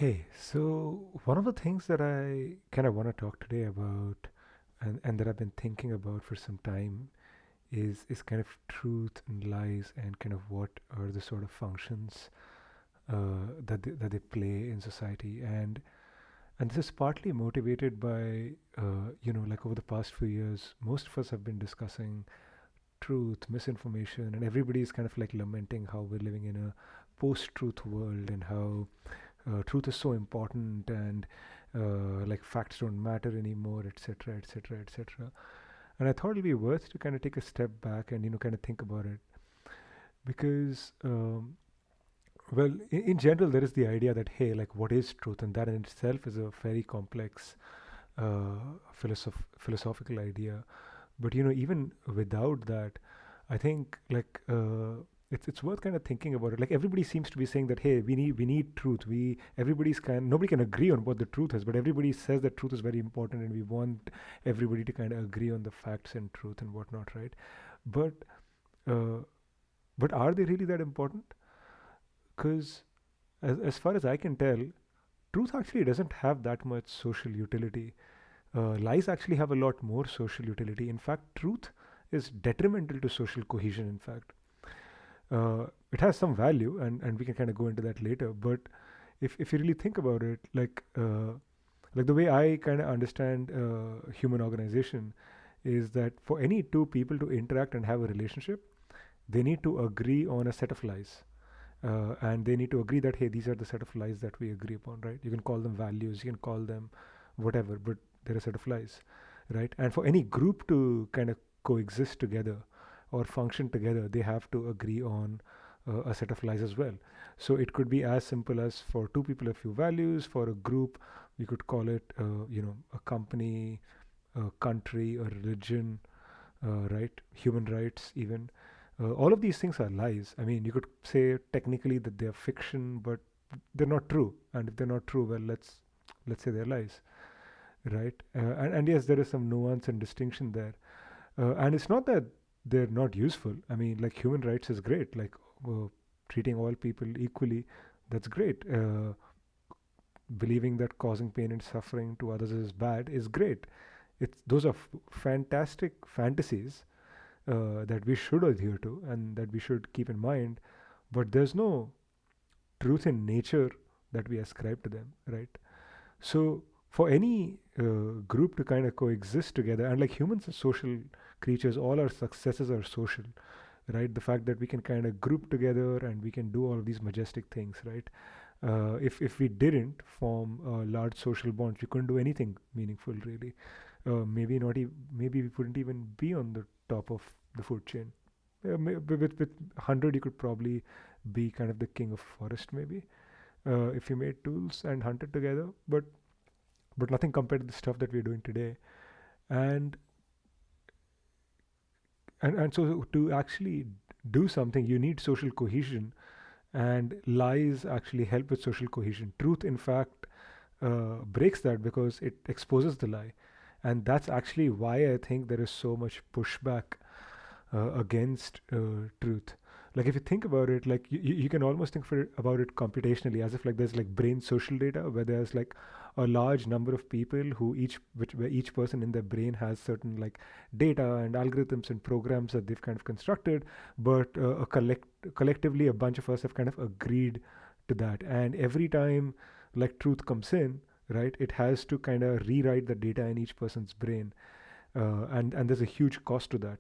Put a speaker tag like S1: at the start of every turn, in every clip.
S1: Hey, so one of the things that I kind of want to talk today about and that I've been thinking about for some time is kind of truth and lies and kind of what are the sort of functions that they play in society and this is partly motivated by like over the past few years most of us have been discussing truth, misinformation, and everybody is kind of like lamenting how we're living in a post-truth world and how truth is so important and like facts don't matter anymore, etc., etc., etc. And I thought it'd be worth to kind of take a step back and kind of think about it because well, in general there is the idea that hey, like what is truth, and that in itself is a very complex philosophical idea. But even without that, I think it's worth kind of thinking about it. Like everybody seems to be saying that hey, we need truth. We everybody's kind nobody can agree on what the truth is, but everybody says that truth is very important, and we want everybody to kind of agree on the facts and truth and whatnot, right? But uh, but are they really that important? Because as far as I can tell, truth actually doesn't have that much social utility. Lies actually have a lot more social utility. In fact, truth is detrimental to social cohesion. In fact, it has some value, and we can kind of go into that later. But if you really think about it, like the way I kind of understand human organization is that for any two people to interact and have a relationship, they need to agree on a set of lies. And they need to agree that hey, these are the set of lies that we agree upon, right? You can call them values, you can call them whatever, but they're a set of lies, right? And for any group to kind of coexist together or function together, they have to agree on a set of lies as well. So it could be as simple as for two people a few values, for a group you could call it a company, a country, a religion, right? Human rights, even. All of these things are lies. I mean, you could say technically that they're fiction, but they're not true. And if they're not true, well, let's say they're lies, right? And yes, there is some nuance and distinction there. And it's not that they're not useful. I mean, like human rights is great. Like uh, treating all people equally, that's great. Believing that causing pain and suffering to others is bad is great. It's those are fantastic fantasies that we should adhere to and that we should keep in mind. But there's no truth in nature that we ascribe to them, right? So for any group to kind of coexist together, and like humans are social creatures, all our successes are social, right? The fact that we can kind of group together and we can do all of these majestic things, right? If we didn't form large social bonds, we couldn't do anything meaningful, really. Maybe not even maybe we wouldn't even be on the top of the food chain. With 100, you could probably be kind of the king of forest, maybe, if you made tools and hunted together. But nothing compared to the stuff that we're doing today. And and so to actually do something, you need social cohesion, and lies actually help with social cohesion. Truth, in fact, breaks that because it exposes the lie, and that's actually why I think there is so much pushback against truth. Like if you think about it, like you can almost think about it computationally, as if like there's like brain social data where there's like a large number of people where each person in their brain has certain like data and algorithms and programs that they've kind of constructed, but collectively a bunch of us have kind of agreed to that, and every time like truth comes in, right, it has to kind of rewrite the data in each person's brain, and there's a huge cost to that.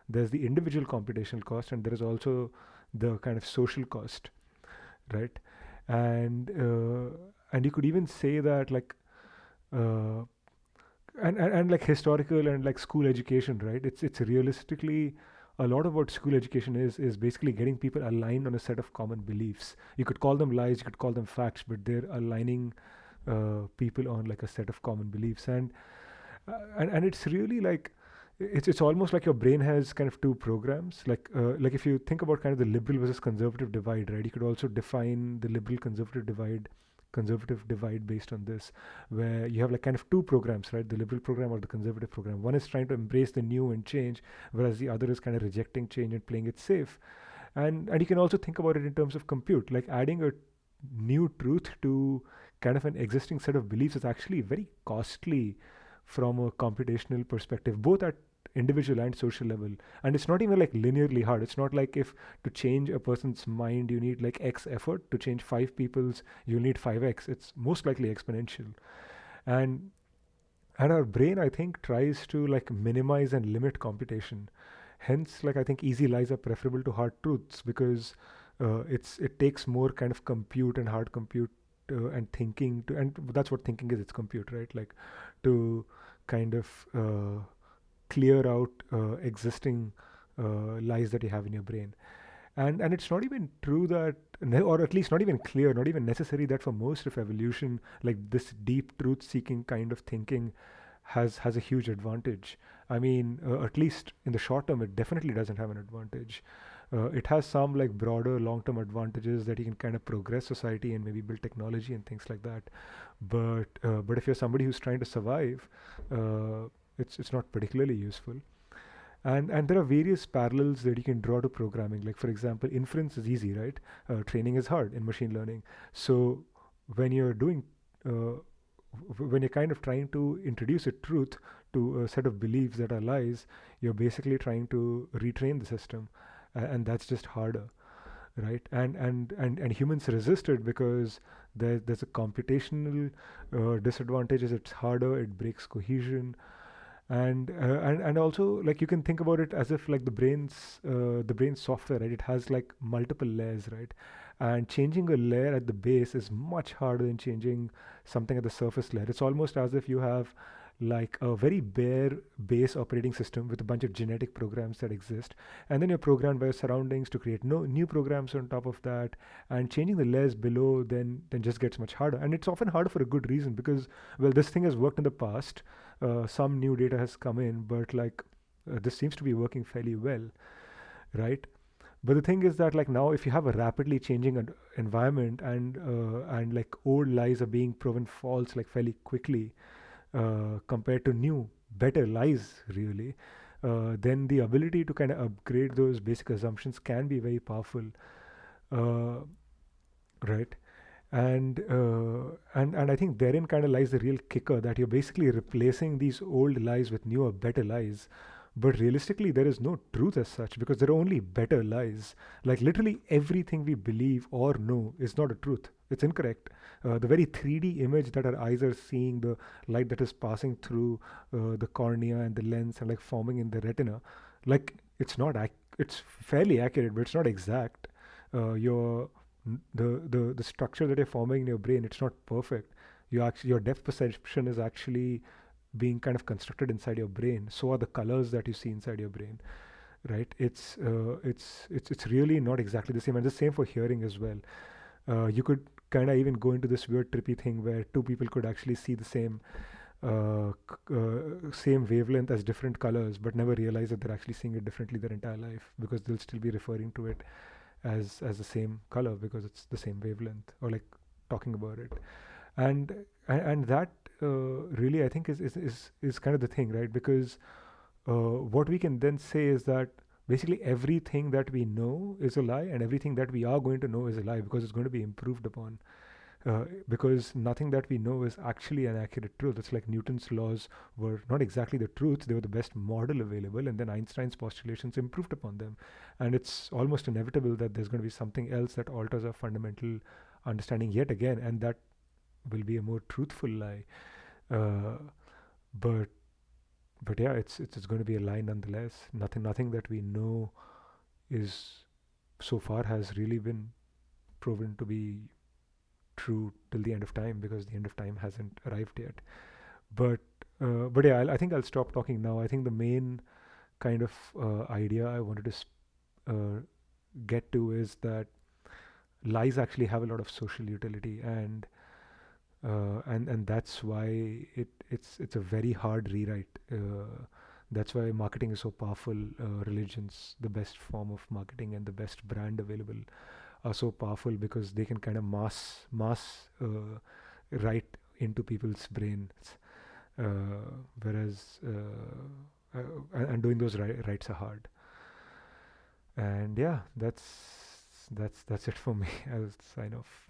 S1: There's the individual computational cost, and there is also the kind of social cost, right? And you could even say that like uh, and like historical and like school education, right? It's realistically a lot of what school education is basically getting people aligned on a set of common beliefs. You could call them lies, you could call them facts, but they're aligning people on like a set of common beliefs, and it's really like it's almost like your brain has kind of two programs, like if you think about kind of the liberal versus conservative divide, right? You could also define the liberal conservative divide based on this, where you have like kind of two programs, right? The liberal program or the conservative program. One is trying to embrace the new and change, whereas the other is kind of rejecting change and playing it safe. And you can also think about it in terms of compute, like adding a new truth to kind of an existing set of beliefs is actually very costly from a computational perspective, both at individual and social level. And it's not even like linearly hard. It's not like if to change a person's mind you need like X effort, to change five people's you'll need 5x. It's most likely exponential. And and our brain, I think, tries to like minimize and limit computation. Hence, like I think easy lies are preferable to hard truths because it takes more kind of compute and hard compute and thinking to, and that's what thinking is. It's compute, right? Like to kind of clear out existing lies that you have in your brain. And it's not even true that, or at least not even clear, not even necessary that for most of evolution, like this deep truth seeking kind of thinking has a huge advantage. I mean, at least in the short term, it definitely doesn't have an advantage. It has some like broader long term advantages that you can kind of progress society and maybe build technology and things like that. But if you're somebody who's trying to survive, it's not particularly useful. And there are various parallels that you can draw to programming. Like for example, inference is easy, right? Training is hard in machine learning. So when you're doing uh, when you're kind of trying to introduce a truth to a set of beliefs that are lies, you're basically trying to retrain the system, and that's just harder, right? And humans resist it because there's a computational disadvantages. It's harder. It breaks cohesion, and also like you can think about it as if like the brain's software, right? It has like multiple layers, right? And changing a layer at the base is much harder than changing something at the surface layer. It's almost as if you have like a very bare base operating system with a bunch of genetic programs that exist, and then you're programmed by your surroundings to create no new programs on top of that. And changing the layers below then just gets much harder, and it's often harder for a good reason because, well, this thing has worked in the past, some new data has come in, but like this seems to be working fairly well, right? But the thing is that like now, if you have a rapidly changing environment and like old lies are being proven false like fairly quickly compared to new, better lies, really, then the ability to kind of upgrade those basic assumptions can be very powerful, uh, right? And I think therein kind of lies the real kicker, that you're basically replacing these old lies with newer, better lies. But realistically, there is no truth as such because there are only better lies. Like literally everything we believe or know is not a truth. It's incorrect. The very 3D image that our eyes are seeing, the light that is passing through the cornea and the lens and like forming in the retina, like it's fairly accurate, but it's not exact. Your the structure that you're forming in your brain, it's not perfect. Your depth perception is actually being kind of constructed inside your brain. So are the colors that you see inside your brain, right? It's really not exactly the same, and the same for hearing as well. You could kind of even go into this weird trippy thing where two people could actually see the same wavelength as different colors, but never realize that they're actually seeing it differently their entire life because they'll still be referring to it as the same color because it's the same wavelength, or like talking about it. And that really I think is kind of the thing, right? Because what we can then say is that basically everything that we know is a lie, and everything that we are going to know is a lie because it's going to be improved upon, because nothing that we know is actually an accurate truth. It's like Newton's laws were not exactly the truth, they were the best model available, and then Einstein's postulations improved upon them. And it's almost inevitable that there's going to be something else that alters our fundamental understanding yet again, and that will be a more truthful lie. Uh, but but yeah, it's going to be a lie nonetheless. Nothing that we know is so far has really been proven to be true till the end of time because the end of time hasn't arrived yet. But yeah, I think I'll stop talking now. I think the main kind of idea I wanted to uh, get to is that lies actually have a lot of social utility, and that's why it's a very hard rewrite. That's why marketing is so powerful. Religion's the best form of marketing, and the best brand available are so powerful because they can kind of mass write into people's brains, whereas and doing those rights are hard. And yeah, that's it for me. I'll sign off.